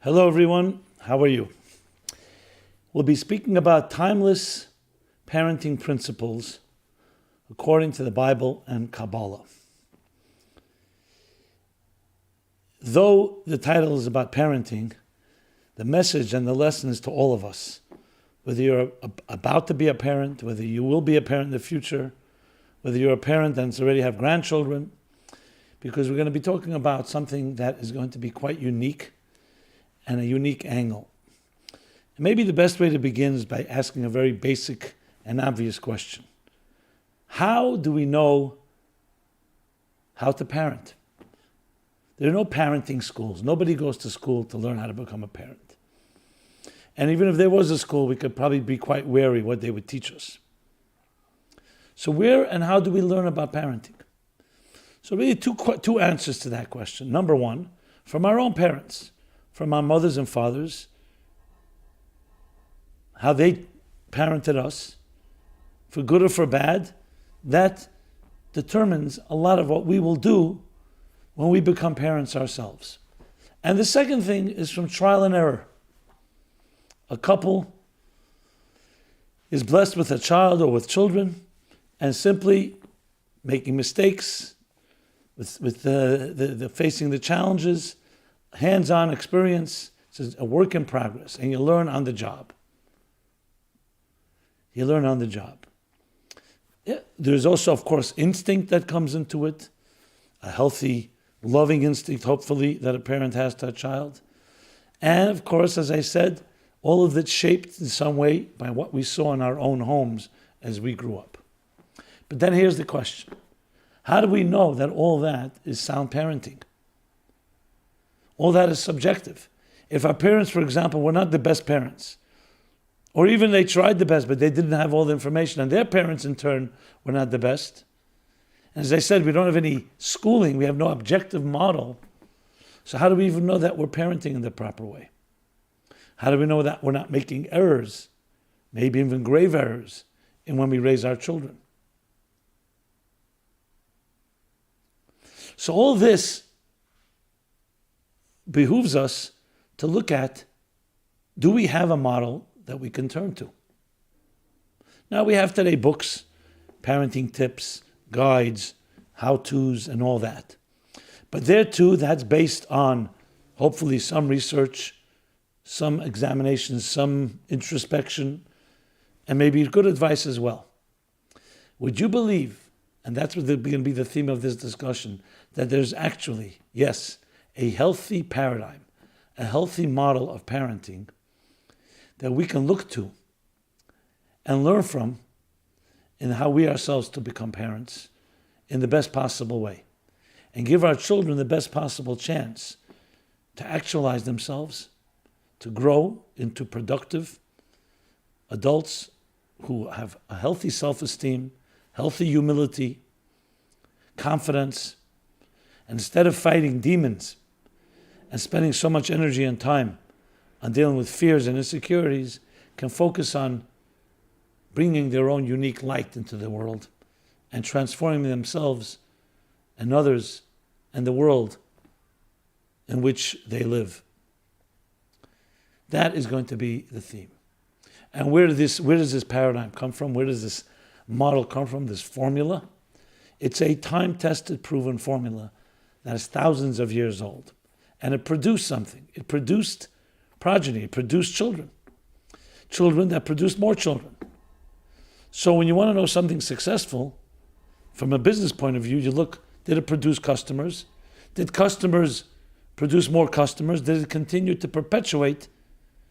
Hello everyone, how are you? We'll be speaking about timeless parenting principles according to the Bible and Kabbalah. Though the title is about parenting, the message and the lesson is to all of us. Whether you're about to be a parent, whether you will be a parent in the future, whether you're a parent and already have grandchildren, because we're going to be talking about something that is going to be quite unique and a unique angle. And maybe the best way to begin is by asking a very basic and obvious question. How do we know how to parent? There are no parenting schools. Nobody goes to school to learn how to become a parent. And even if there was a school, we could probably be quite wary what they would teach us. So where and how do we learn about parenting? So really two answers to that question. Number one, from our own parents, from our mothers and fathers, how they parented us, for good or for bad, that determines a lot of what we will do when we become parents ourselves. And the second thing is from trial and error. A couple is blessed with a child or with children and simply making mistakes, with the facing the challenges, hands-on experience. It's a work in progress, and you learn on the job. You learn on the job. Yeah, there's also, of course, instinct that comes into it, a healthy, loving instinct, hopefully, that a parent has to a child. And, of course, as I said, all of it shaped in some way by what we saw in our own homes as we grew up. But then here's the question. How do we know that all that is sound parenting? All that is subjective. If our parents, for example, were not the best parents, or even they tried the best, but they didn't have all the information, and their parents, in turn, were not the best. And as I said, we don't have any schooling. We have no objective model. So how do we even know that we're parenting in the proper way? How do we know that we're not making errors, maybe even grave errors, in when we raise our children? So all this behooves us to look at, do we have a model that we can turn to? Now we have today books, parenting tips, guides, how-tos, and all that. But there too, that's based on hopefully some research, some examinations, some introspection, and maybe good advice as well. Would you believe, and that's what going to be the theme of this discussion, that there's actually, yes, a healthy paradigm, a healthy model of parenting that we can look to and learn from in how we ourselves to become parents in the best possible way and give our children the best possible chance to actualize themselves, to grow into productive adults who have a healthy self-esteem, healthy humility, confidence. And instead of fighting demons and spending so much energy and time on dealing with fears and insecurities, can focus on bringing their own unique light into the world and transforming themselves and others and the world in which they live. That is going to be the theme. And where does this paradigm come from? Where does this model come from, this formula? It's a time-tested, proven formula that is thousands of years old. And it produced something. It produced progeny. It produced children. Children that produced more children. So when you want to know something successful, from a business point of view, you look, did it produce customers? Did customers produce more customers? Did it continue to perpetuate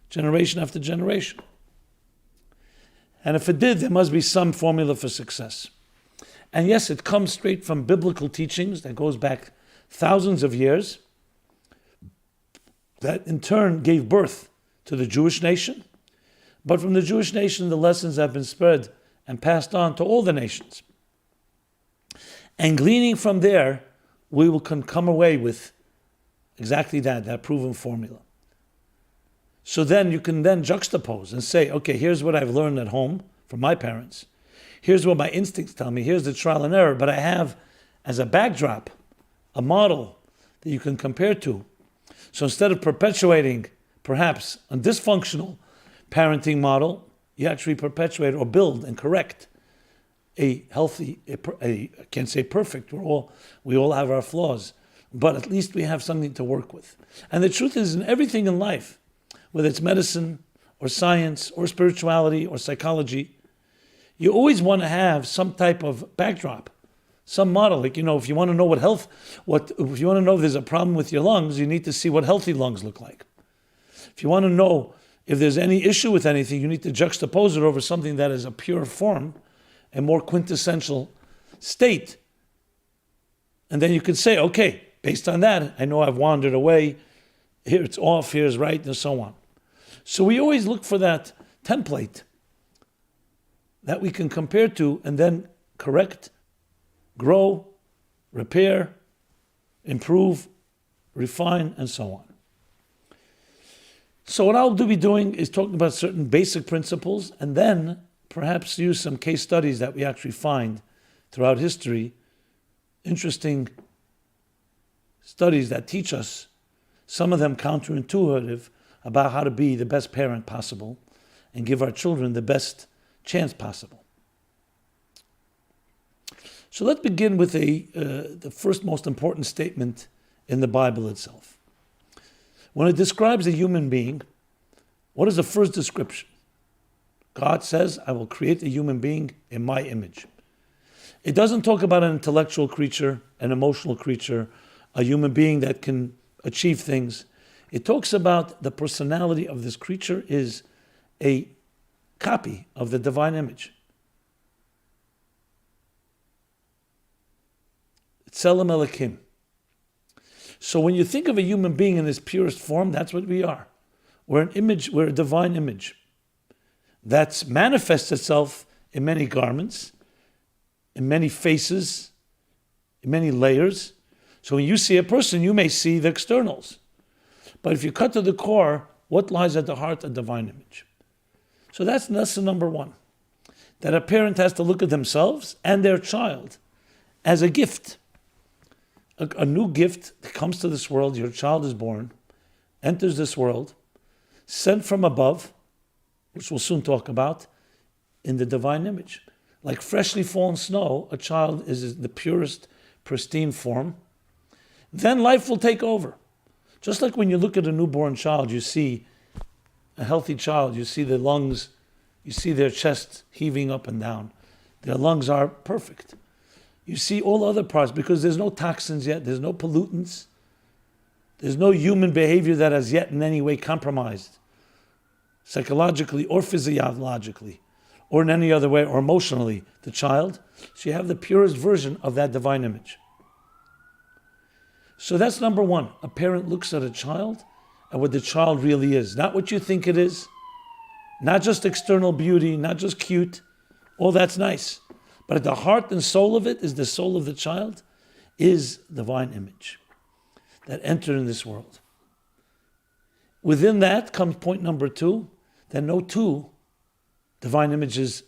generation after generation? And if it did, there must be some formula for success. And yes, it comes straight from biblical teachings that goes back thousands of years, that in turn gave birth to the Jewish nation. But from the Jewish nation, the lessons have been spread and passed on to all the nations. And gleaning from there, we can come away with exactly that proven formula. So then you can then juxtapose and say, okay, here's what I've learned at home from my parents. Here's what my instincts tell me. Here's the trial and error. But I have, as a backdrop, a model that you can compare to. So instead of perpetuating perhaps a dysfunctional parenting model, you actually perpetuate or build and correct a healthy, I can't say perfect, we all have our flaws, but at least we have something to work with. And the truth is, in everything in life, whether it's medicine or science or spirituality or psychology, you always want to have some type of backdrop, some model. Like, if you want to know if you want to know if there's a problem with your lungs, you need to see what healthy lungs look like. If you want to know if there's any issue with anything, you need to juxtapose it over something that is a pure form, a more quintessential state. And then you could say, okay, based on that, I know I've wandered away. Here it's off, here's right, and so on. So we always look for that template that we can compare to and then correct, grow, repair, improve, refine, and so on. So what I'll be doing is talking about certain basic principles and then perhaps use some case studies that we actually find throughout history, interesting studies that teach us, some of them counterintuitive, about how to be the best parent possible and give our children the best chance possible. So let's begin with the first most important statement in the Bible itself. When it describes a human being, what is the first description? God says, I will create a human being in my image. It doesn't talk about an intellectual creature, an emotional creature, a human being that can achieve things. It talks about the personality of this creature is a copy of the divine image. Tselem Elokim. So when you think of a human being in its purest form, that's what we are. We're an image, we're a divine image that manifests itself in many garments, in many faces, in many layers. So when you see a person, you may see the externals. But if you cut to the core, what lies at the heart of divine image? So that's lesson number one. That a parent has to look at themselves and their child as a gift. A new gift that comes to this world. Your child is born, enters this world, sent from above, which we'll soon talk about, in the divine image. Like freshly fallen snow, a child is the purest, pristine form. Then life will take over. Just like when you look at a newborn child, you see a healthy child, you see the lungs, you see their chest heaving up and down. Their lungs are perfect. You see all other parts because there's no toxins yet, there's no pollutants, there's no human behavior that has yet in any way compromised, psychologically or physiologically, or in any other way, or emotionally, the child. So you have the purest version of that divine image. So that's number one. A parent looks at a child and what the child really is. Not what you think it is, not just external beauty, not just cute. All that's nice. But at the heart and soul of it is the soul of the child, is divine image that entered in this world. Within that comes point number two, that no two divine images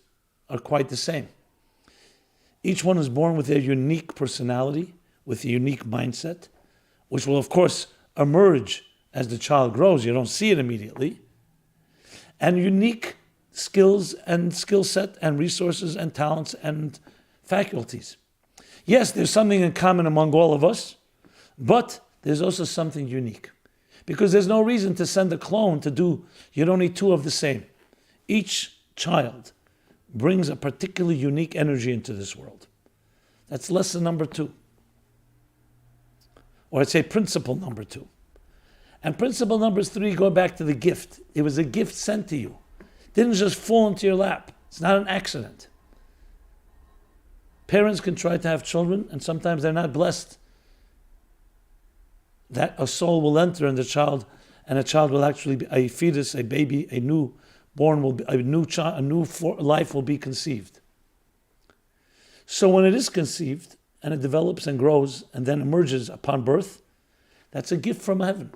are quite the same. Each one is born with their unique personality, with a unique mindset, which will, of course, emerge as the child grows. You don't see it immediately. And unique skills and skill set and resources and talents and faculties. Yes, there's something in common among all of us, but there's also something unique. Because there's no reason to send a clone to do, you don't need two of the same. Each child brings a particularly unique energy into this world. That's lesson number two. Or I'd say principle number two. And principle number three, go back to the gift. It was a gift sent to you. It didn't just fall into your lap. It's not an accident. Parents can try to have children, and sometimes they're not blessed that a soul will enter in the child, and a child will actually be a fetus, a baby, a newborn will be a new child, life will be conceived. So when it is conceived and it develops and grows and then emerges upon birth, that's a gift from heaven.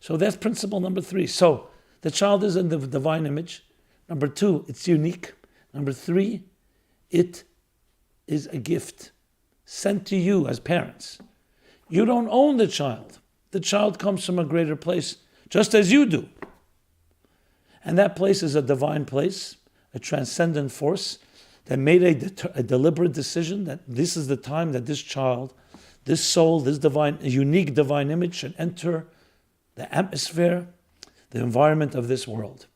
So that's principle number three. So the child is in the divine image. Number two, it's unique. Number three, it is a gift sent to you as parents. You don't own the child. The child comes from a greater place just as you do. And that place is a divine place, a transcendent force that made a deliberate decision that this is the time that this child, this soul, this divine, unique divine image should enter the atmosphere, the environment of this world.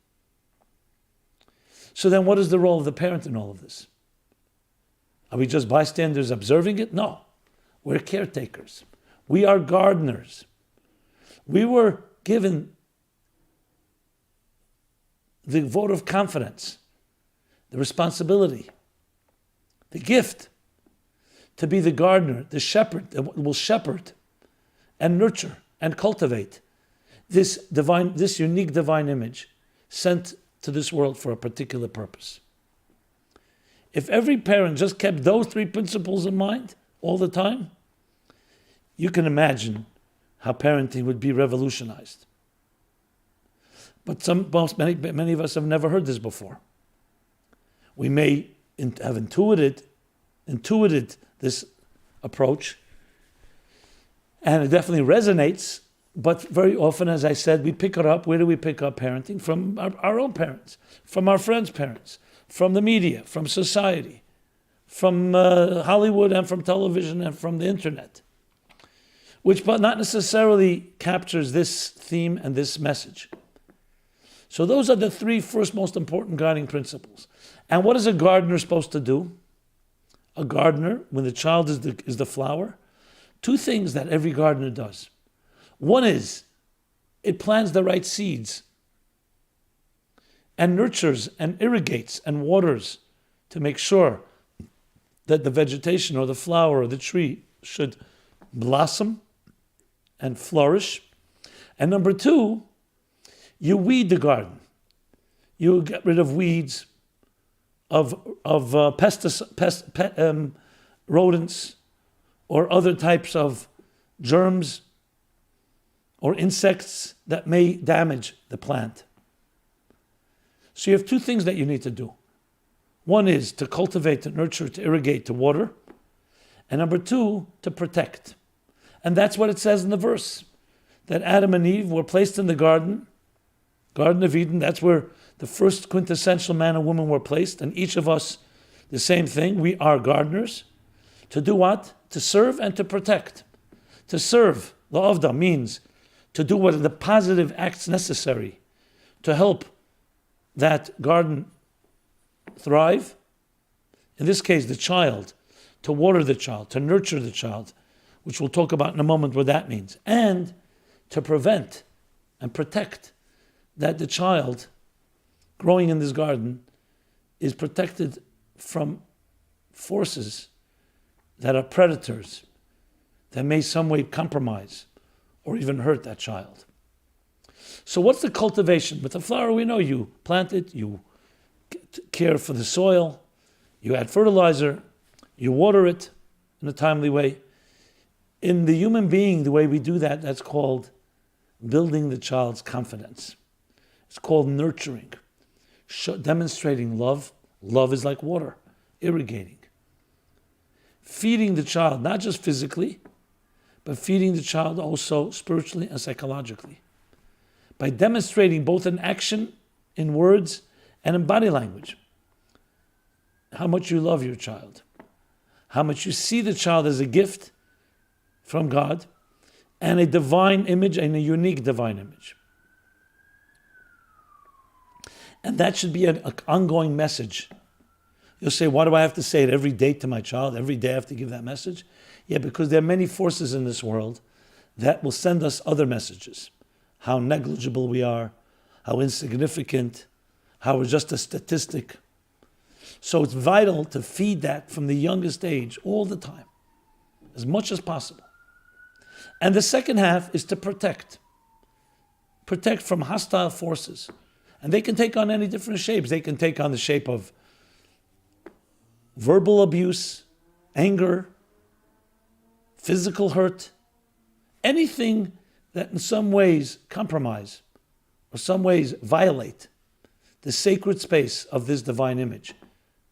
So then what is the role of the parent in all of this? Are we just bystanders observing it? No. We're caretakers. We are gardeners. We were given the vote of confidence, the responsibility, the gift to be the gardener, the shepherd that will shepherd and nurture and cultivate this unique divine image sent to this world for a particular purpose. If every parent just kept those three principles in mind all the time, you can imagine how parenting would be revolutionized. But many of us have never heard this before. We may have intuited this approach, and it definitely resonates, but very often, as I said, we pick it up. Where do we pick up parenting? From our own parents, from our friends' parents, from the media, from society, from Hollywood and from television and from the internet, which but not necessarily captures this theme and this message. So those are the three first most important guiding principles. And what is a gardener supposed to do? A gardener, when the child is the flower, two things that every gardener does. One is, it plants the right seeds and nurtures and irrigates and waters to make sure that the vegetation or the flower or the tree should blossom and flourish. And number two, you weed the garden. You get rid of weeds, of rodents or other types of germs or insects that may damage the plant. So you have two things that you need to do. One is to cultivate, to nurture, to irrigate, to water. And number two, to protect. And that's what it says in the verse, that Adam and Eve were placed in the Garden of Eden. That's where the first quintessential man and woman were placed. And each of us, the same thing. We are gardeners. To do what? To serve and to protect. To serve, la'avda, means to do what are the positive acts necessary to help that garden thrive. In this case, the child, to water the child, to nurture the child, which we'll talk about in a moment what that means, and to prevent and protect that the child growing in this garden is protected from forces that are predators that may some way compromise or even hurt that child. So what's the cultivation? With the flower, we know you plant it, you care for the soil, you add fertilizer, you water it in a timely way. In the human being, the way we do that, that's called building the child's confidence. It's called nurturing, demonstrating love. Love is like water, irrigating. Feeding the child, not just physically, but feeding the child also spiritually and psychologically. By demonstrating both in action, in words, and in body language, how much you love your child, how much you see the child as a gift from God, and a divine image and a unique divine image. And that should be an ongoing message. You'll say, why do I have to say it every day to my child? Every day I have to give that message? Yeah, because there are many forces in this world that will send us other messages. How negligible we are, how insignificant, how we're just a statistic. So it's vital to feed that from the youngest age all the time, as much as possible. And the second half is to protect. Protect from hostile forces. And they can take on any different shapes. They can take on the shape of verbal abuse, anger, physical hurt, anything that in some ways compromise or some ways violate the sacred space of this divine image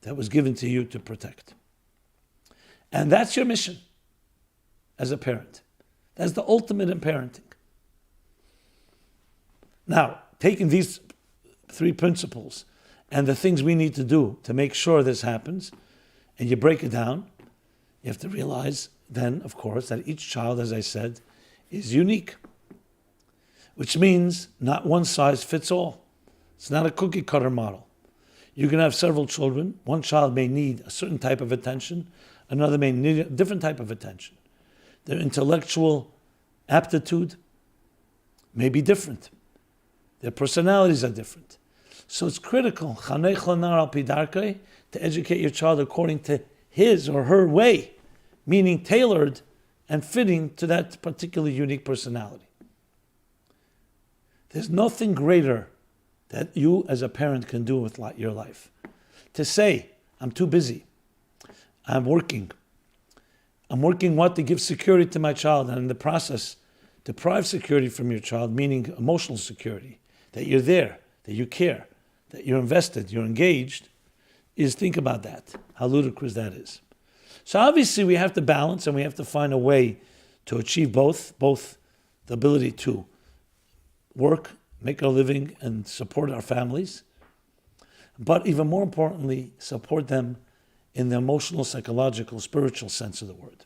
that was given to you to protect. And that's your mission as a parent. That's the ultimate in parenting. Now, taking these three principles and the things we need to do to make sure this happens, and you break it down, you have to realize then, of course, that each child, as I said, is unique. Which means not one size fits all. It's not a cookie cutter model. You can have several children. One child may need a certain type of attention. Another may need a different type of attention. Their intellectual aptitude may be different. Their personalities are different. So it's critical to educate your child according to his or her way, meaning tailored and fitting to that particular unique personality. There's nothing greater that you as a parent can do with your life. To say, I'm too busy, I'm working what? To give security to my child, and in the process, deprive security from your child, meaning emotional security, that you're there, that you care, that you're invested, you're engaged, is think about that, how ludicrous that is. So obviously we have to balance and we have to find a way to achieve both the ability to work, make a living, and support our families, but even more importantly, support them in the emotional, psychological, spiritual sense of the word.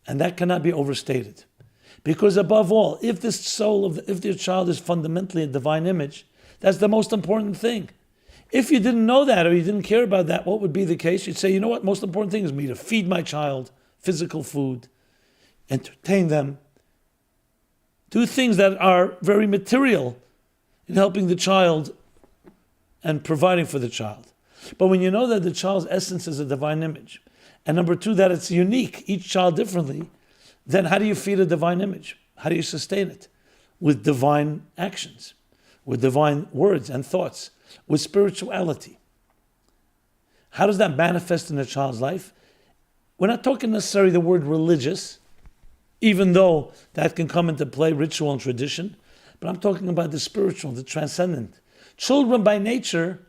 And that cannot be overstated. Because above all, if if your child is fundamentally a divine image, that's the most important thing. If you didn't know that or you didn't care about that, what would be the case? You'd say, you know what, most important thing is me to feed my child physical food, entertain them, do things that are very material in helping the child and providing for the child. But when you know that the child's essence is a divine image, and number two, that it's unique, each child differently, then how do you feed a divine image? How do you sustain it? With divine actions, with divine words and thoughts, with spirituality. How does that manifest in a child's life? We're not talking necessarily the word religious, even though that can come into play, ritual and tradition, but I'm talking about the spiritual, the transcendent. Children by nature,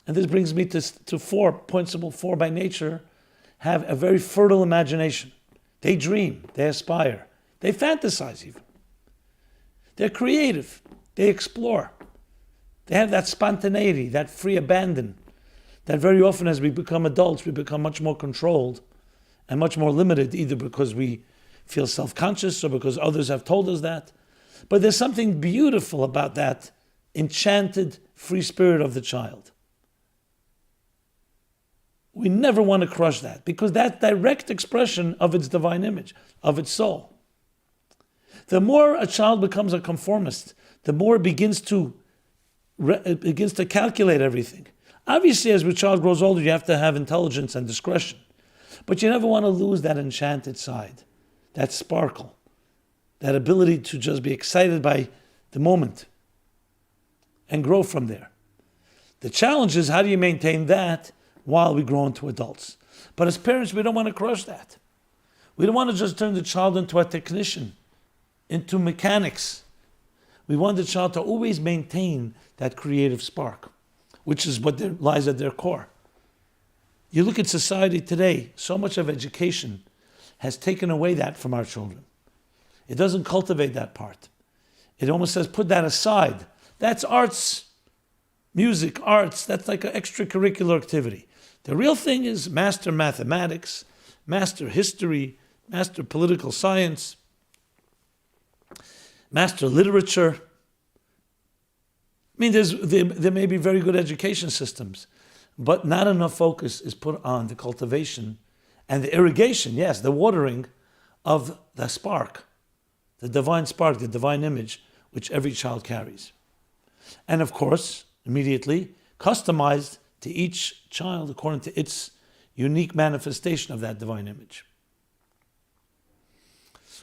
and this brings me to principle four by nature, have a very fertile imagination. They dream, they aspire, they fantasize even. They're creative, they explore. They have that spontaneity, that free abandon, that very often as we become adults, we become much more controlled and much more limited, either because we feel self-conscious or because others have told us that. But there's something beautiful about that enchanted free spirit of the child. We never want to crush that, because that's direct expression of its divine image, of its soul. The more a child becomes a conformist, the more it begins to calculate everything. Obviously, as the child grows older, you have to have intelligence and discretion. But you never want to lose that enchanted side, that sparkle, that ability to just be excited by the moment and grow from there. The challenge is, how do you maintain that while we grow into adults? But as parents, we don't want to crush that. We don't want to just turn the child into a technician, into mechanics. We want the child to always maintain that creative spark, which is what lies at their core. You look at society today, so much of education has taken away that from our children. It doesn't cultivate that part. It almost says, put that aside. That's arts, music, arts, that's like an extracurricular activity. The real thing is master mathematics, master history, master political science, master literature. I mean, there may be very good education systems, but not enough focus is put on the cultivation and the irrigation, yes, the watering of the spark, the divine image, which every child carries. And of course, immediately, customized to each child according to its unique manifestation of that divine image.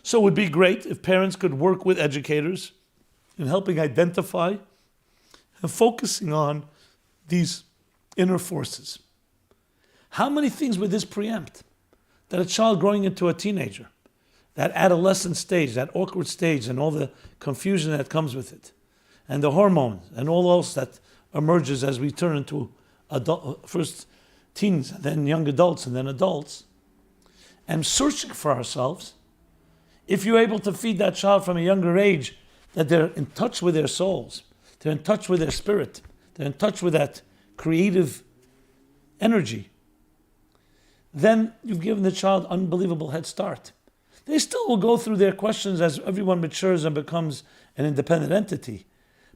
So it would be great if parents could work with educators in helping identify and focusing on these inner forces. How many things would this preempt? That a child growing into a teenager, that adolescent stage, that awkward stage, and all the confusion that comes with it, and the hormones, and all else that emerges as we turn into first teens, and then young adults, and then adults, and searching for ourselves. If you're able to feed that child from a younger age that they're in touch with their souls, they're in touch with their spirit, they're in touch with that creative energy, then you've given the child unbelievable head start. They still will go through their questions as everyone matures and becomes an independent entity.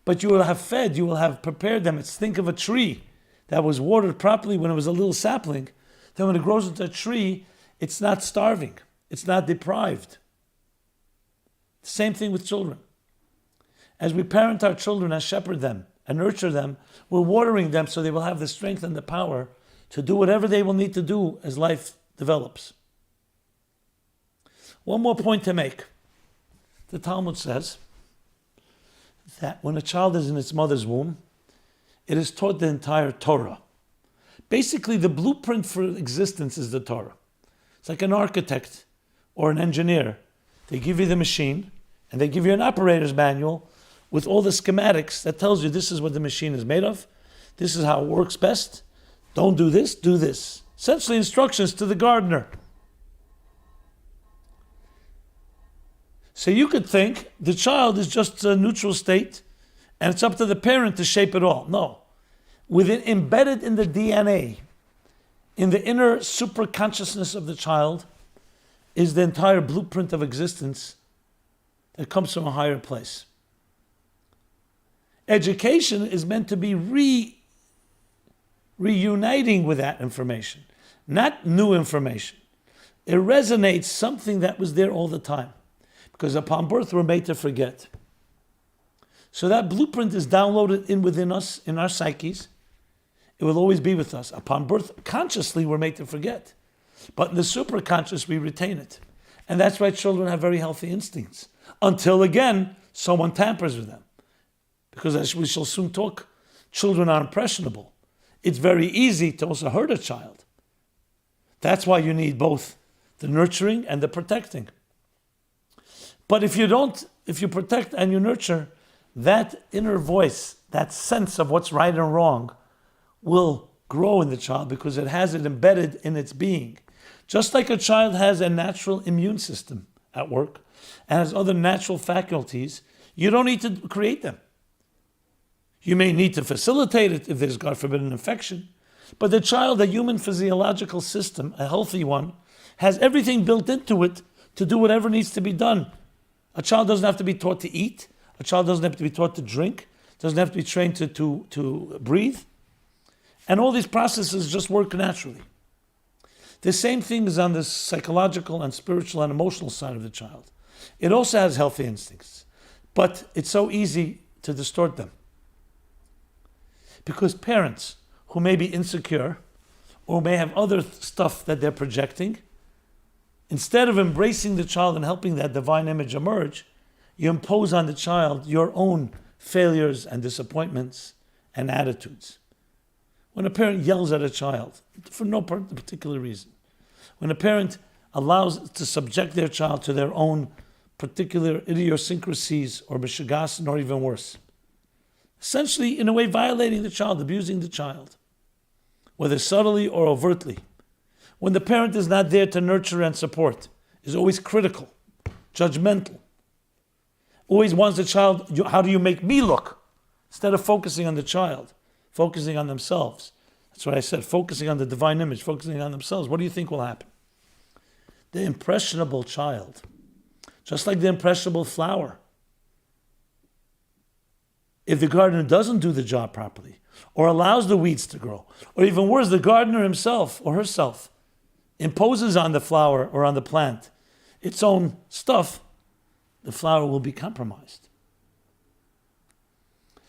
But you will have fed, you will have prepared them. Think of a tree that was watered properly when it was a little sapling. Then when it grows into a tree, it's not starving. It's not deprived. Same thing with children. As we parent our children and shepherd them and nurture them, we're watering them so they will have the strength and the power to do whatever they will need to do as life develops. One more point to make. The Talmud says that when a child is in its mother's womb, it is taught the entire Torah. Basically, the blueprint for existence is the Torah. It's like an architect or an engineer. They give you the machine and they give you an operator's manual with all the schematics that tells you this is what the machine is made of, this is how it works best, don't do this, do this. Essentially instructions to the gardener. So you could think the child is just a neutral state and it's up to the parent to shape it all. No. Embedded in the DNA, in the inner super consciousness of the child, is the entire blueprint of existence that comes from a higher place. Education is meant to be reuniting with that information, not new information. It resonates something that was there all the time. Because upon birth, we're made to forget. So that blueprint is downloaded within us, in our psyches. It will always be with us. Upon birth, consciously, we're made to forget. But in the superconscious, we retain it. And that's why children have very healthy instincts. Until, again, someone tampers with them. Because as we shall soon talk, children are impressionable. It's very easy to also hurt a child. That's why you need both the nurturing and the protecting. But if you protect and you nurture, that inner voice, that sense of what's right and wrong, will grow in the child because it has it embedded in its being. Just like a child has a natural immune system at work and has other natural faculties, you don't need to create them. You may need to facilitate it if there's, God forbid, an infection. But the child, a human physiological system, a healthy one, has everything built into it to do whatever needs to be done. A child doesn't have to be taught to eat. A child doesn't have to be taught to drink. Doesn't have to be trained to breathe. And all these processes just work naturally. The same thing is on the psychological and spiritual and emotional side of the child. It also has healthy instincts. But it's so easy to distort them. Because parents who may be insecure or may have other stuff that they're projecting, instead of embracing the child and helping that divine image emerge, you impose on the child your own failures and disappointments and attitudes. When a parent yells at a child, for no particular reason, when a parent allows to subject their child to their own particular idiosyncrasies or mishigas, or even worse, essentially, in a way, violating the child, abusing the child, whether subtly or overtly, when the parent is not there to nurture and support, is always critical, judgmental, always wants the child, how do you make me look? Instead of focusing on the child, focusing on themselves. That's what I said, focusing on the divine image, focusing on themselves. What do you think will happen? The impressionable child, just like the impressionable flower, if the gardener doesn't do the job properly, or allows the weeds to grow, or even worse, the gardener himself or herself imposes on the flower or on the plant its own stuff, the flower will be compromised.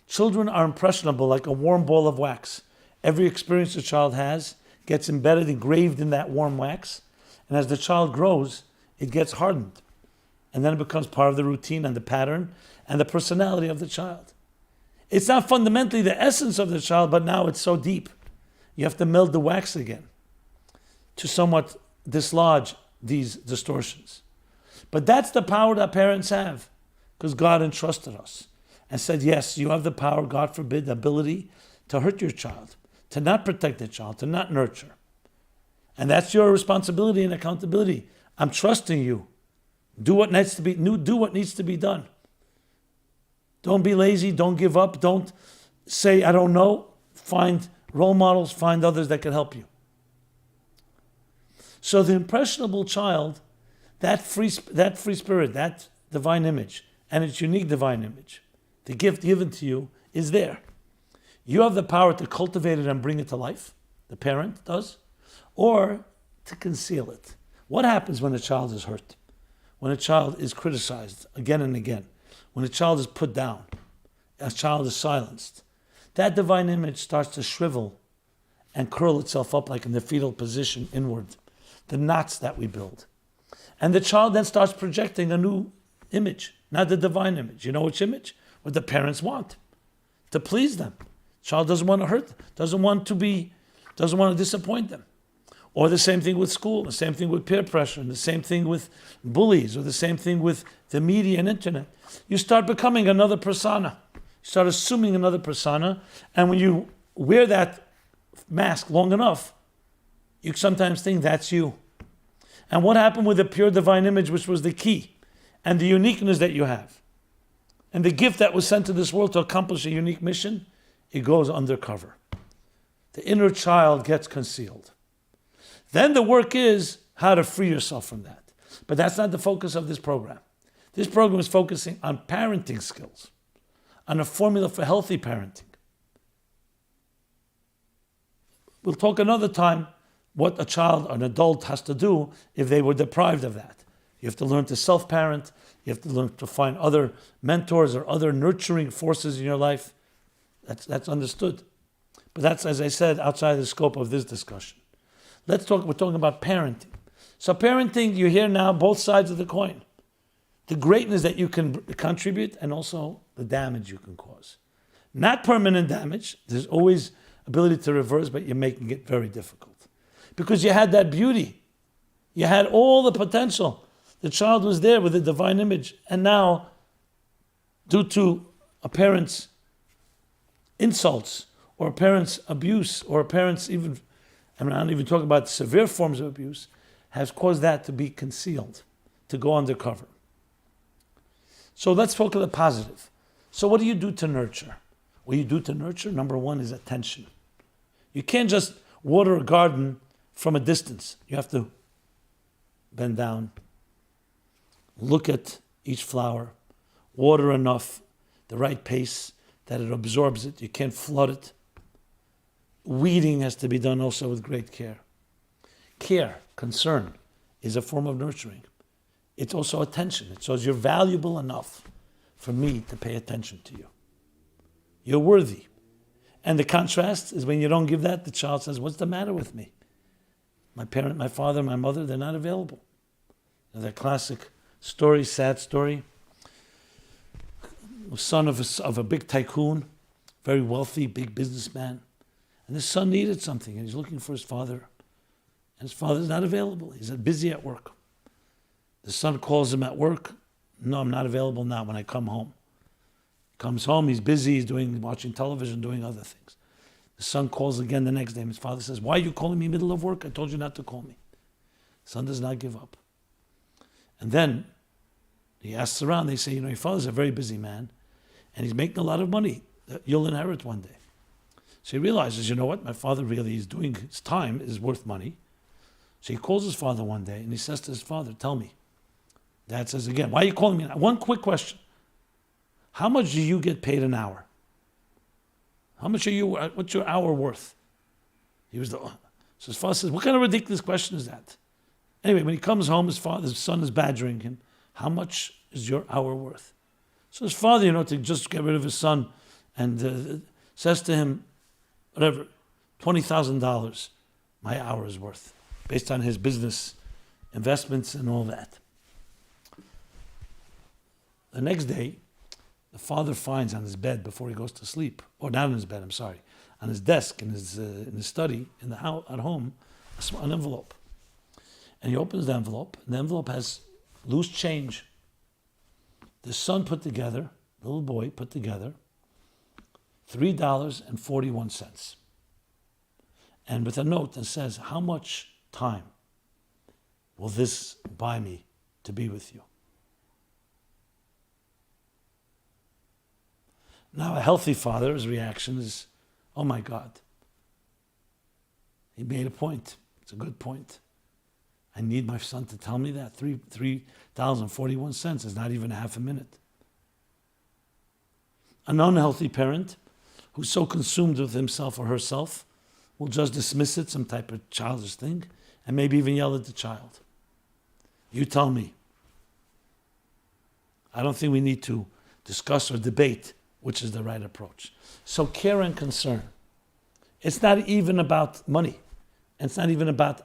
Children are impressionable like a warm ball of wax. Every experience a child has gets embedded, engraved in that warm wax, and as the child grows, it gets hardened. And then it becomes part of the routine and the pattern and the personality of the child. It's not fundamentally the essence of the child, but now it's so deep. You have to meld the wax again to somewhat dislodge these distortions. But that's the power that parents have, because God entrusted us and said, yes, you have the power, God forbid, the ability to hurt your child, to not protect the child, to not nurture. And that's your responsibility and accountability. I'm trusting you. Do what needs to be done. Don't be lazy. Don't give up. Don't say, I don't know. Find role models. Find others that can help you. So the impressionable child, that free spirit, that divine image, and its unique divine image, the gift given to you is there. You have the power to cultivate it and bring it to life. The parent does. Or to conceal it. What happens when a child is hurt? When a child is criticized again and again? When a child is put down? A child is silenced? That divine image starts to shrivel and curl itself up like in the fetal position inward. The knots that we build. And the child then starts projecting a new image, not the divine image. You know which image? What the parents want. To please them. Child doesn't want to hurt them, doesn't want to disappoint them. Or the same thing with school, the same thing with peer pressure, and the same thing with bullies, or the same thing with the media and internet. You start becoming another persona. You start assuming another persona, and when you wear that mask long enough, you sometimes think that's you. And what happened with the pure divine image, which was the key, and the uniqueness that you have, and the gift that was sent to this world to accomplish a unique mission, it goes undercover. The inner child gets concealed. Then the work is how to free yourself from that. But that's not the focus of this program. This program is focusing on parenting skills, on a formula for healthy parenting. We'll talk another time what a child or an adult has to do if they were deprived of that. You have to learn to self-parent. You have to learn to find other mentors or other nurturing forces in your life. That's understood. But that's, as I said, outside the scope of this discussion. We're talking about parenting. So parenting, you hear now both sides of the coin. The greatness that you can contribute and also the damage you can cause. Not permanent damage. There's always ability to reverse, but you're making it very difficult. Because you had that beauty. You had all the potential. The child was there with the divine image. And now, due to a parent's insults, or a parent's abuse, or a parent's even, I'm not even talking about severe forms of abuse, has caused that to be concealed, to go undercover. So let's focus on the positive. So what do you do to nurture? What you do to nurture, number one, is attention. You can't just water a garden from a distance. You have to bend down, look at each flower, water enough, the right pace, that it absorbs it. You can't flood it. Weeding has to be done also with great care. Care, concern, is a form of nurturing. It's also attention. It shows you're valuable enough for me to pay attention to you. You're worthy. And the contrast is when you don't give that, the child says, what's the matter with me? My parent, my father, my mother, they're not available. That classic story, sad story. Son of a big tycoon, very wealthy, big businessman. And his son needed something, and he's looking for his father. And his father's not available. He's busy at work. The son calls him at work. No, I'm not available now when I come home. Comes home, he's busy, he's watching television, doing other things. The son calls again the next day. His father says, why are you calling me in the middle of work? I told you not to call me. The son does not give up. And then he asks around, they say, your father's a very busy man, and he's making a lot of money that you'll inherit one day. So he realizes, you know what, my father really is doing, his time is worth money. So he calls his father one day, and he says to his father, tell me. Dad says again, why are you calling me now? One quick question. How much do you get paid an hour? What's your hour worth? So his father says, what kind of ridiculous question is that? Anyway, when he comes home, his son is badgering him. How much is your hour worth? So his father, to just get rid of his son, and says to him, whatever, $20,000 my hour is worth, based on his business investments and all that. The next day, the father finds on his bed before he goes to sleep, or not on his bed, I'm sorry, on his desk in his study in the house at home, an envelope. And he opens the envelope, and the envelope has loose change. The son put together, the little boy put together, $3.41. And with a note that says, how much time will this buy me to be with you? Now, a healthy father's reaction is, oh my God, he made a point. It's a good point. I need my son to tell me that. $3.41 is not even half a minute. An unhealthy parent who's so consumed with himself or herself will just dismiss it, some type of childish thing, and maybe even yell at the child. You tell me. I don't think we need to discuss or debate which is the right approach. So care and concern. It's not even about money. It's not even about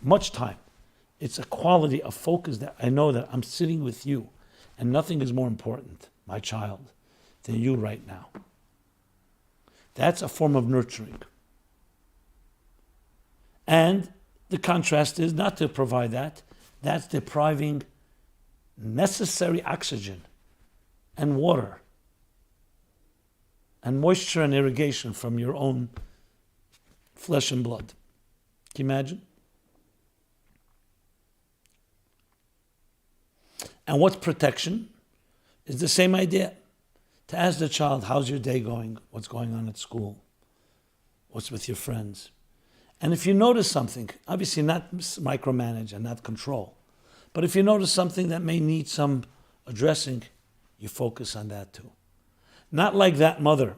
much time. It's a quality of focus that I know that I'm sitting with you and nothing is more important, my child, than you right now. That's a form of nurturing. And the contrast is not to provide that. That's depriving necessary oxygen and water and moisture and irrigation from your own flesh and blood. Can you imagine? And what's protection? Is the same idea. To ask the child, how's your day going? What's going on at school? What's with your friends? And if you notice something, obviously not micromanage and not control, but if you notice something that may need some addressing, you focus on that too. Not like that mother,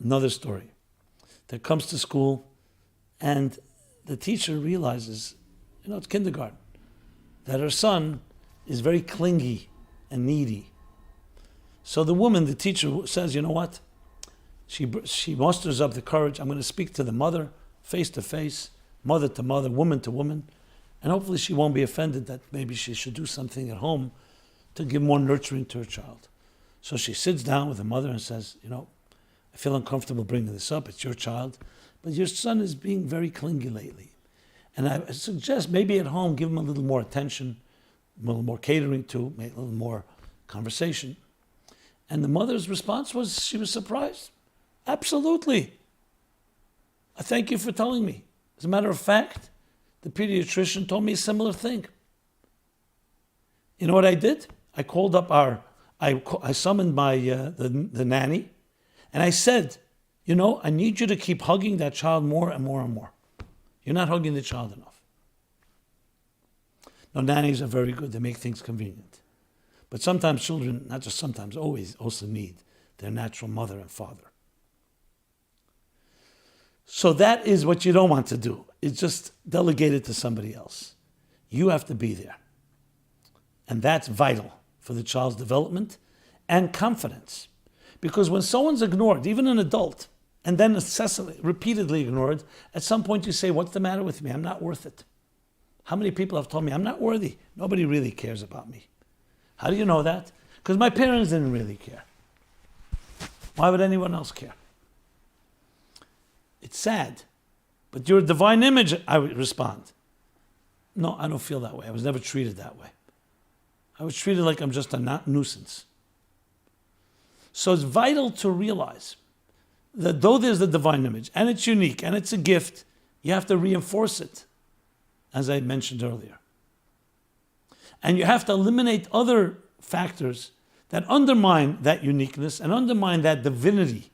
another story, that comes to school and the teacher realizes, it's kindergarten, that her son is very clingy and needy. So the woman, the teacher, says, you know what? She musters up the courage. I'm going to speak to the mother, face to face, mother to mother, woman to woman, and hopefully she won't be offended that maybe she should do something at home to give more nurturing to her child. So she sits down with the mother and says, I feel uncomfortable bringing this up. It's your child, but your son is being very clingy lately. And I suggest maybe at home give him a little more attention, a little more catering to, a little more conversation. And the mother's response was, she was surprised. Absolutely. I thank you for telling me. As a matter of fact, the pediatrician told me a similar thing. You know what I did? I called up I summoned my the nanny, and I said, I need you to keep hugging that child more and more and more. You're not hugging the child enough. Now, nannies are very good. They make things convenient. But sometimes children, not just sometimes, always also need their natural mother and father. So that is what you don't want to do. It's just delegate it to somebody else. You have to be there. And that's vital for the child's development and confidence. Because when someone's ignored, even an adult, and then incessantly, repeatedly ignored, at some point you say, what's the matter with me? I'm not worth it. How many people have told me I'm not worthy? Nobody really cares about me. How do you know that? Because my parents didn't really care. Why would anyone else care? It's sad. But you're a divine image, I would respond. No, I don't feel that way. I was never treated that way. I was treated like I'm just a nuisance. So it's vital to realize that though there's the divine image, and it's unique, and it's a gift, you have to reinforce it, as I mentioned earlier. And you have to eliminate other factors that undermine that uniqueness and undermine that divinity,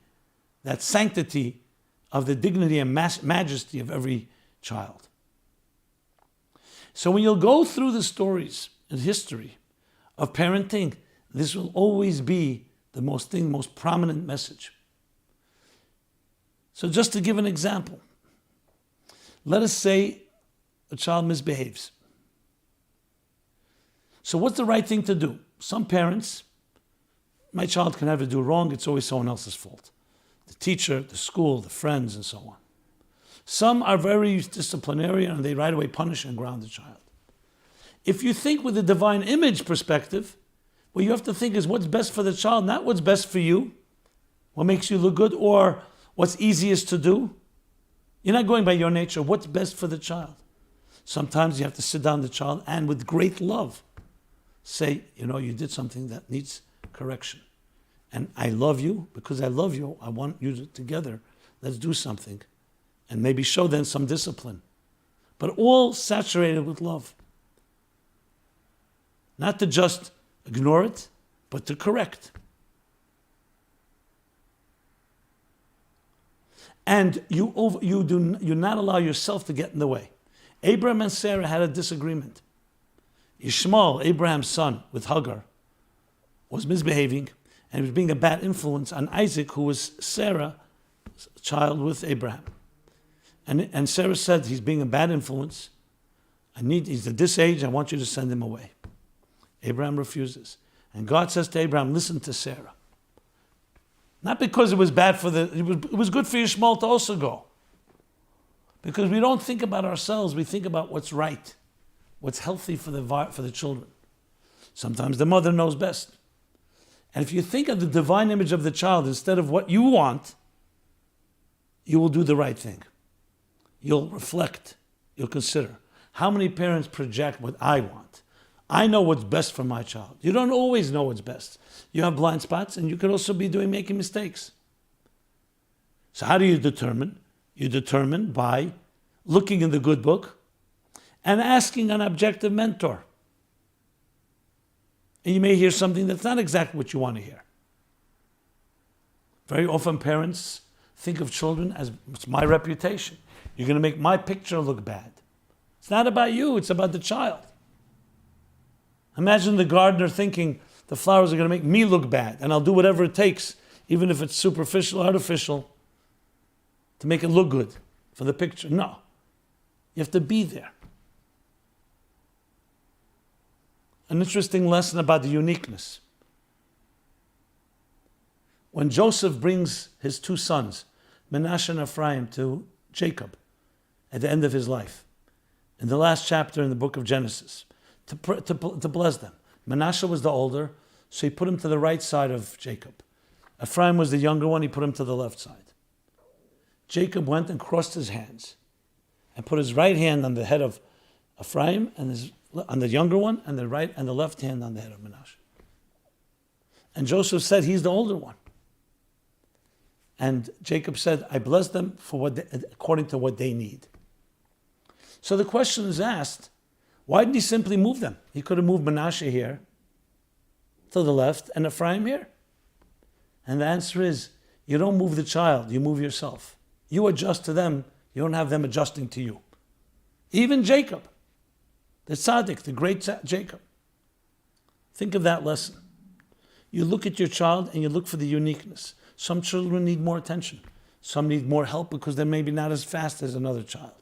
that sanctity of the dignity and majesty of every child. So when you'll go through the stories and history of parenting, this will always be the most prominent message. So just to give an example, let us say a child misbehaves. So what's the right thing to do? Some parents, my child can never do wrong, it's always someone else's fault. The teacher, the school, the friends, and so on. Some are very disciplinarian and they right away punish and ground the child. If you think with the divine image perspective, what you have to think is what's best for the child, not what's best for you, what makes you look good, or what's easiest to do. You're not going by your nature, what's best for the child. Sometimes you have to sit down the child and with great love say, you did something that needs correction. And I love you. Because I love you, I want you to, together, let's do something. And maybe show them some discipline. But all saturated with love. Not to just ignore it, but to correct. And you not allow yourself to get in the way. Abraham and Sarah had a disagreement. Ishmael, Abraham's son, with Hagar, was misbehaving, and he was being a bad influence on Isaac, who was Sarah's child with Abraham. And Sarah said, he's being a bad influence. He's at this age, I want you to send him away. Abraham refuses. And God says to Abraham, listen to Sarah. Not because it was bad it was good for Ishmael to also go. Because we don't think about ourselves, we think about what's right, what's healthy for the children. Sometimes the mother knows best. And if you think of the divine image of the child instead of what you want, you will do the right thing. You'll reflect, you'll consider. How many parents project what I want? I know what's best for my child. You don't always know what's best. You have blind spots, and you could also be making mistakes. So how do you determine? You determine by looking in the good book and asking an objective mentor. And you may hear something that's not exactly what you want to hear. Very often parents think of children as, it's my reputation. You're going to make my picture look bad. It's not about you, it's about the child. Imagine the gardener thinking the flowers are going to make me look bad, and I'll do whatever it takes, even if it's superficial, artificial, to make it look good for the picture. No. You have to be there. An interesting lesson about the uniqueness. When Joseph brings his two sons, Manasseh and Ephraim, to Jacob at the end of his life, in the last chapter in the book of Genesis, to bless them. Manasseh was the older, so he put him to the right side of Jacob. Ephraim was the younger one, he put him to the left side. Jacob went and crossed his hands and put his right hand on the head of Ephraim and on the younger one, and the right and the left hand on the head of Manasseh. And Joseph said, he's the older one. And Jacob said, I bless them for according to what they need. So the question is asked, why didn't he simply move them? He could have moved Manasseh here to the left and Ephraim here. And the answer is, you don't move the child, you move yourself. You adjust to them, you don't have them adjusting to you. Even Jacob, the tzaddik, the great Jacob. Think of that lesson. You look at your child and you look for the uniqueness. Some children need more attention. Some need more help because they're maybe not as fast as another child.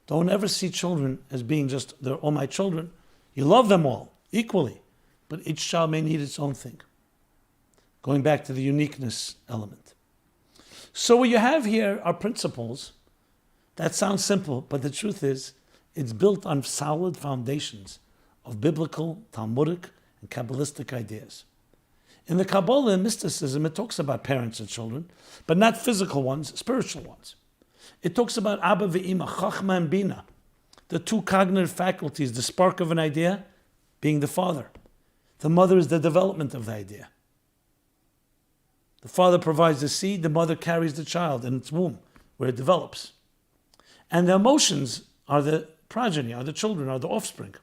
Don't ever see children as being just, they're all my children. You love them all equally, but each child may need its own thing. Going back to the uniqueness element. So what you have here are principles that sound simple, but the truth is, it's built on solid foundations of biblical, Talmudic, and Kabbalistic ideas. In the Kabbalah and mysticism, it talks about parents and children, but not physical ones, spiritual ones. It talks about Abba ve'ima, Chachma and Bina, the two cognitive faculties, the spark of an idea being the father. The mother is the development of the idea. The father provides the seed, the mother carries the child in its womb, where it develops. And the emotions are the progeny, are the children, are the offspring.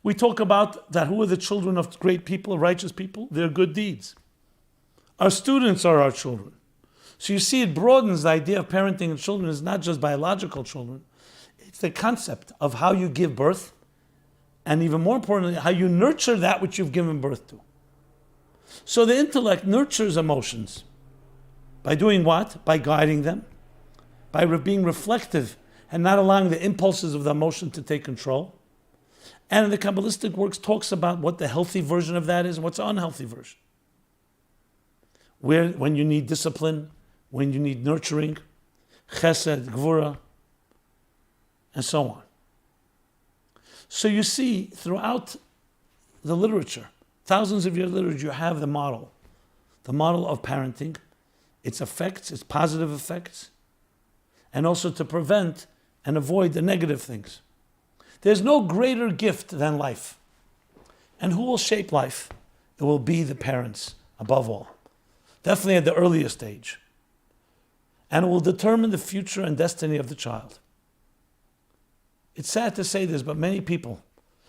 We talk about that who are the children of great people, righteous people? Their good deeds. Our students are our children. So you see, it broadens the idea of parenting and children is not just biological children. It's the concept of how you give birth, and even more importantly, how you nurture that which you've given birth to. So the intellect nurtures emotions. By doing what? By guiding them. By being reflective and not allowing the impulses of the emotion to take control. And the Kabbalistic works talks about what the healthy version of that is and what's the unhealthy version. When you need discipline, when you need nurturing, chesed, gvura, and so on. So you see, throughout the literature, thousands of years literature, you have the model of parenting, its effects, its positive effects, and also to prevent and avoid the negative things. There's no greater gift than life. And who will shape life? It will be the parents, above all. Definitely at the earliest age. And it will determine the future and destiny of the child. It's sad to say this, but many people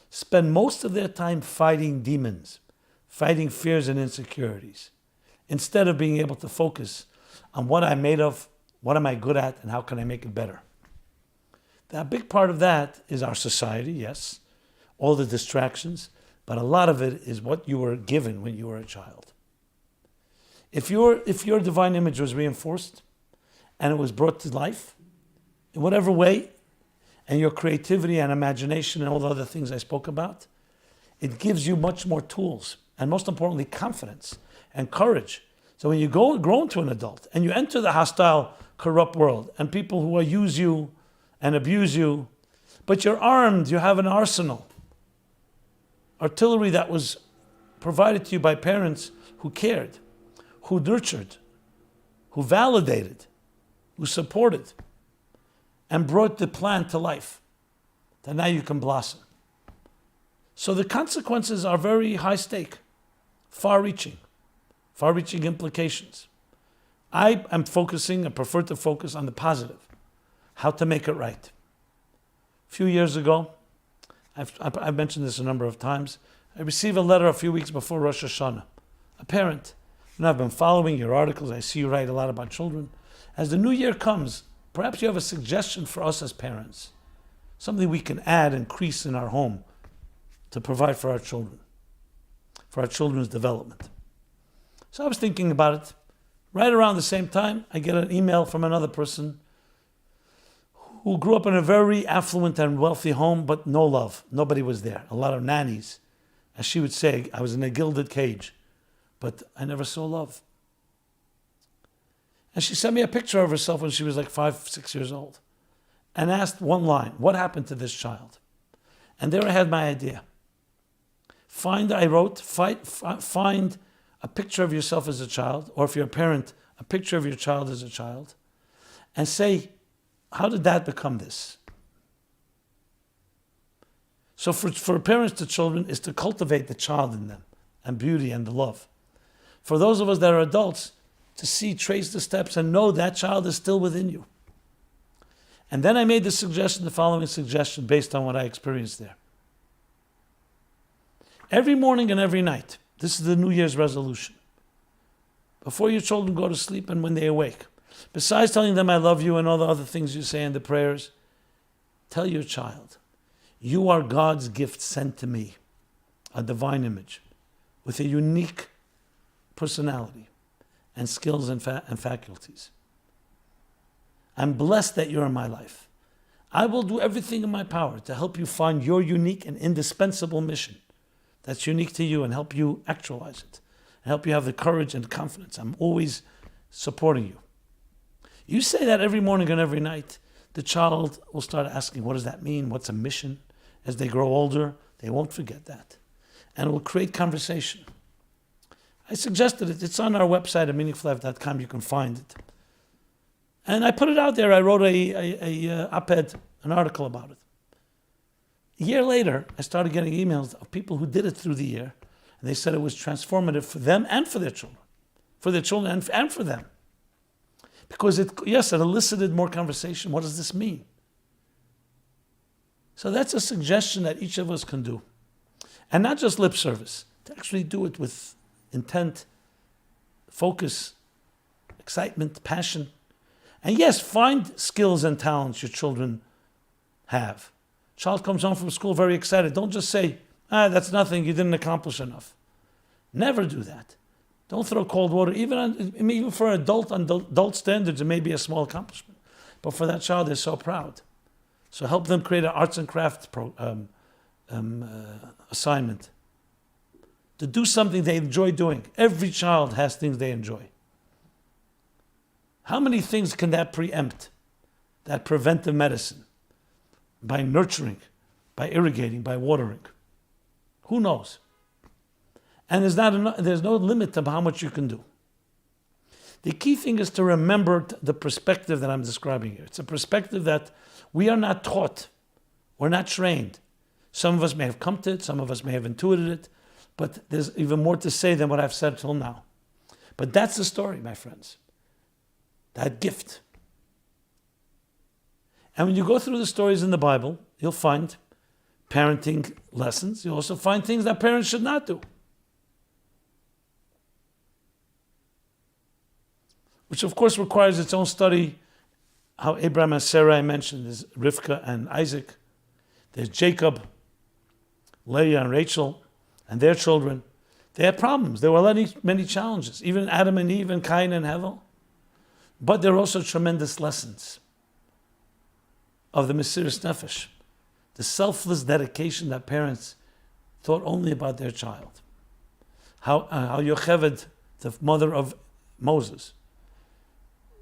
spend most of their time fighting demons, fighting fears and insecurities, instead of being able to focus on what I'm made of, what am I good at, and how can I make it better. A big part of that is our society, yes, all the distractions, but a lot of it is what you were given when you were a child. If your divine image was reinforced and it was brought to life, in whatever way, and your creativity and imagination and all the other things I spoke about, it gives you much more tools, and most importantly, confidence and courage. So when you grow into an adult and you enter the hostile, corrupt world and people who use you and abuse you, but you're armed, you have an arsenal, artillery that was provided to you by parents who cared, who nurtured, who validated, who supported, and brought the plan to life, that now you can blossom. So the consequences are very high stake, far-reaching implications. I prefer to focus on the positive, how to make it right. A few years ago, I've mentioned this a number of times, I received a letter a few weeks before Rosh Hashanah. A parent, I've been following your articles, I see you write a lot about children. As the new year comes, perhaps you have a suggestion for us as parents, something we can add, increase in our home to provide for our children, for our children's development. So I was thinking about it. Right around the same time, I get an email from another person who grew up in a very affluent and wealthy home, but no love. Nobody was there. A lot of nannies. As she would say, I was in a gilded cage, but I never saw love. And she sent me a picture of herself when she was like 5, 6 years old and asked one line, what happened to this child? And there I had my idea. Find a picture of yourself as a child, or if you're a parent, a picture of your child as a child, and say, how did that become this? So for parents to children is to cultivate the child in them and beauty and the love. For those of us that are adults, to see, trace the steps and know that child is still within you. And then I made the following suggestion based on what I experienced there. Every morning and every night, this is the New Year's resolution. Before your children go to sleep and when they awake, besides telling them I love you and all the other things you say in the prayers, tell your child, you are God's gift sent to me, a divine image, with a unique personality and skills and faculties. I'm blessed that you're in my life. I will do everything in my power to help you find your unique and indispensable mission that's unique to you and help you actualize it, and help you have the courage and confidence. I'm always supporting you. You say that every morning and every night, the child will start asking, what does that mean? What's a mission? As they grow older, they won't forget that. And it will create conversation. I suggested it. It's on our website at meaningfullife.com. You can find it. And I put it out there. I wrote a op-ed, an article about it. A year later, I started getting emails of people who did it through the year, and they said it was transformative for them and for their children. For their children and for them. Because it elicited more conversation. What does this mean? So that's a suggestion that each of us can do. And not just lip service, to actually do it with intent, focus, excitement, passion. And yes, find skills and talents your children have. Child comes home from school very excited. Don't just say, that's nothing, you didn't accomplish enough. Never do that. Don't throw cold water. Even for an adult, on adult standards, it may be a small accomplishment. But for that child, they're so proud. So help them create an arts and crafts assignment. To do something they enjoy doing. Every child has things they enjoy. How many things can that preempt? That preventive medicine? By nurturing, by irrigating, by watering. Who knows? And there's no limit to how much you can do. The key thing is to remember the perspective that I'm describing here. It's a perspective that we are not taught. We're not trained. Some of us may have come to it, some of us may have intuited it, but there's even more to say than what I've said till now. But that's the story, my friends. That gift. And when you go through the stories in the Bible, you'll find parenting lessons. You'll also find things that parents should not do. which of course requires its own study. How Abraham and Sarah I mentioned, there's Rivka and Isaac, there's Jacob, Leah and Rachel, and their children. They had problems. There were many challenges, even Adam and Eve and Cain and Hevel. But there are also tremendous lessons of the Mesiras Nefesh, the selfless dedication that parents thought only about their child. How Yocheved, the mother of Moses,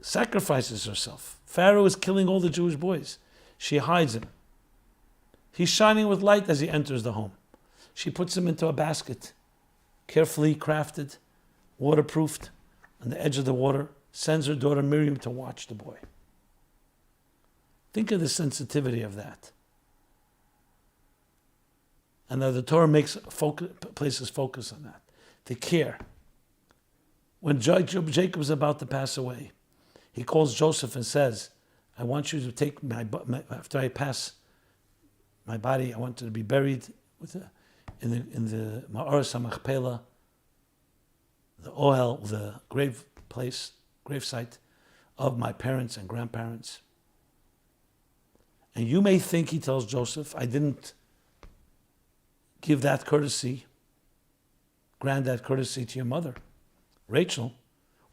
sacrifices herself. Pharaoh is killing all the Jewish boys. She hides him. He's shining with light as he enters the home. She puts him into a basket, carefully crafted, waterproofed, on the edge of the water, sends her daughter Miriam to watch the boy. Think of the sensitivity of that. And now the Torah places focus on that. The care. When Jacob's about to pass away, he calls Joseph and says, I want you to take after I pass my body, I want it to be buried in the Ma'aras HaMachpelah, the Ohel, the grave site of my parents and grandparents. And you may think, he tells Joseph, I didn't give that courtesy, grant that courtesy to your mother, Rachel.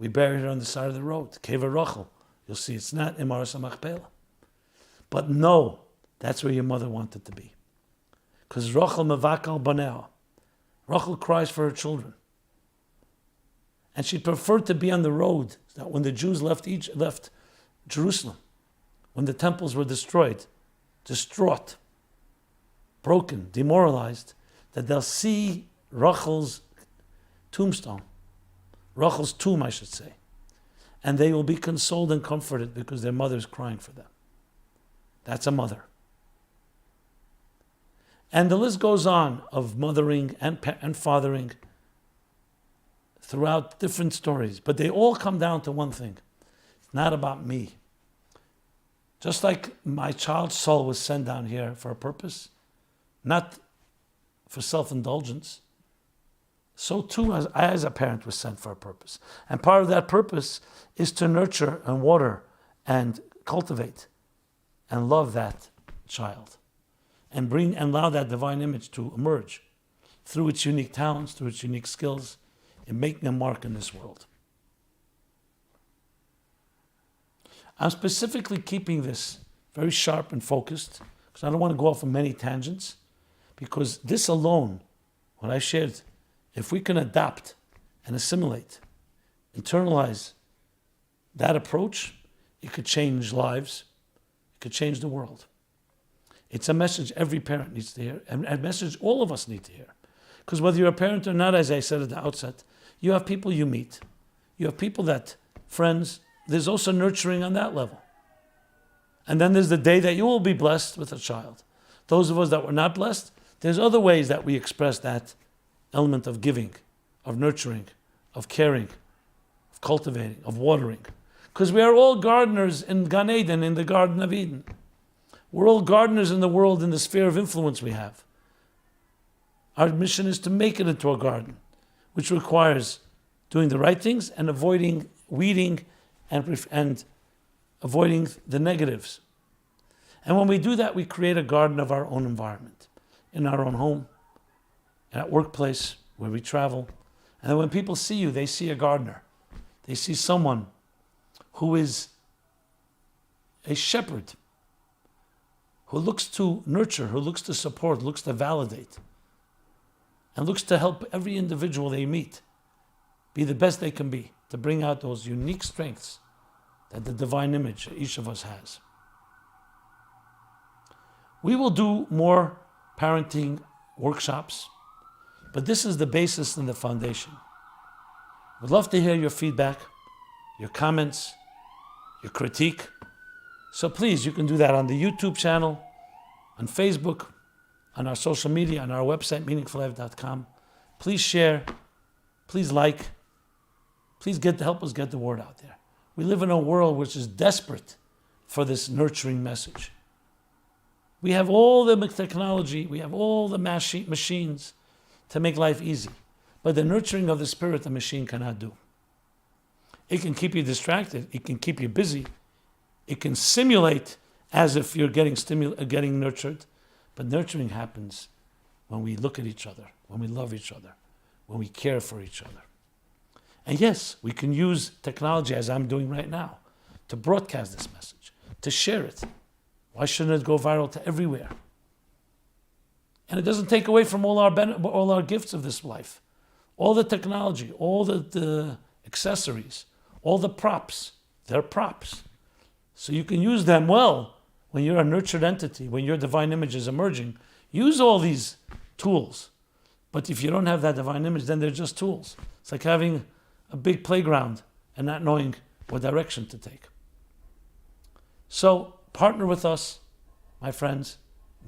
We buried her on the side of the road, Kever Rachel. You'll see it's not in Ma'aras HaMachpelah. But no, that's where your mother wanted to be. Because Rachel mevakal baneha. Rachel cries for her children. And she preferred to be on the road that when the Jews left Jerusalem, when the temples were destroyed, distraught, broken, demoralized, that they'll see Rachel's tombstone, Rachel's tomb, I should say, and they will be consoled and comforted because their mother is crying for them. That's a mother. And the list goes on of mothering and fathering throughout different stories, but they all come down to one thing. It's not about me. Just like my child's soul was sent down here for a purpose, not for self-indulgence, so too as I as a parent was sent for a purpose. And part of that purpose is to nurture and water and cultivate and love that child and allow that divine image to emerge through its unique talents, through its unique skills, in making a mark in this world. I'm specifically keeping this very sharp and focused because I don't want to go off on many tangents, because this alone, what I shared, if we can adapt and assimilate, internalize that approach, it could change lives, it could change the world. It's a message every parent needs to hear, and a message all of us need to hear. Because whether you're a parent or not, as I said at the outset, you have people you meet, you have people friends, there's also nurturing on that level. And then there's the day that you will be blessed with a child. Those of us that were not blessed, there's other ways that we express that element of giving, of nurturing, of caring, of cultivating, of watering. Because we are all gardeners in Gan Eden, in the Garden of Eden. We're all gardeners in the world, in the sphere of influence we have. Our mission is to make it into a garden, which requires doing the right things and avoiding weeding and avoiding the negatives. And when we do that, we create a garden of our own environment, in our own home, at workplace, where we travel. And then when people see you, they see a gardener. They see someone who is a shepherd, who looks to nurture, who looks to support, looks to validate, and looks to help every individual they meet be the best they can be, to bring out those unique strengths that the divine image each of us has. We will do more parenting workshops, but this is the basis and the foundation. We'd love to hear your feedback, your comments, your critique. So please, you can do that on the YouTube channel, on Facebook, on our social media, on our website, meaningfullife.com. Please share, please like, please help us get the word out there. We live in a world which is desperate for this nurturing message. We have all the technology, we have all the machines to make life easy. But the nurturing of the spirit, the machine cannot do. It can keep you distracted. It can keep you busy. It can simulate as if you're getting nurtured. But nurturing happens when we look at each other, when we love each other, when we care for each other. And yes, we can use technology, as I'm doing right now, to broadcast this message, to share it. Why shouldn't it go viral to everywhere? And it doesn't take away from all our gifts of this life. All the technology, all the accessories, all the props, they're props. So you can use them well when you're a nurtured entity, when your divine image is emerging. Use all these tools. But if you don't have that divine image, then they're just tools. It's like having a big playground and not knowing what direction to take. So partner with us, my friends.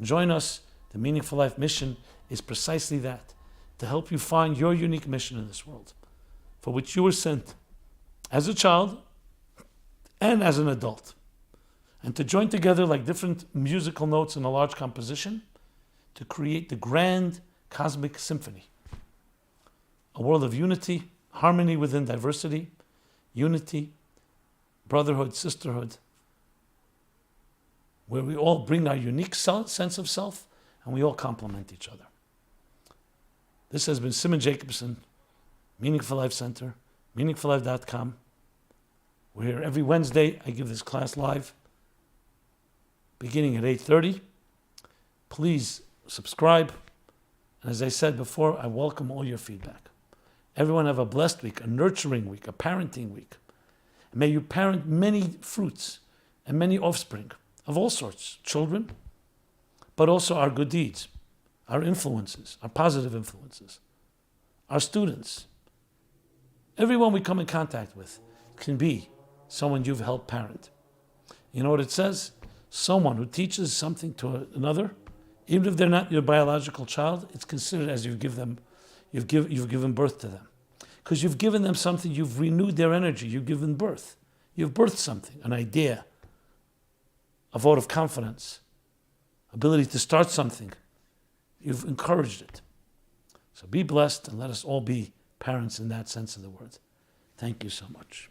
Join us. The Meaningful Life mission is precisely that, to help you find your unique mission in this world, for which you were sent as a child and as an adult. And to join together like different musical notes in a large composition to create the grand cosmic symphony. A world of unity, harmony within diversity, unity, brotherhood, sisterhood, where we all bring our unique sense of self and we all complement each other. This has been Simon Jacobson, Meaningful Life Center, meaningfullife.com. We're here every Wednesday. I give this class live, beginning at 8:30. Please subscribe. And as I said before, I welcome all your feedback. Everyone have a blessed week, a nurturing week, a parenting week. And may you parent many fruits and many offspring of all sorts, children, but also our good deeds, our influences, our positive influences, our students. Everyone we come in contact with can be someone you've helped parent. You know what it says? Someone who teaches something to another, even if they're not your biological child, it's considered as you've given birth to them. Because you've given them something, you've renewed their energy, you've given birth. You've birthed something, an idea, a vote of confidence, ability to start something. You've encouraged it. So be blessed and let us all be parents in that sense of the word. Thank you so much.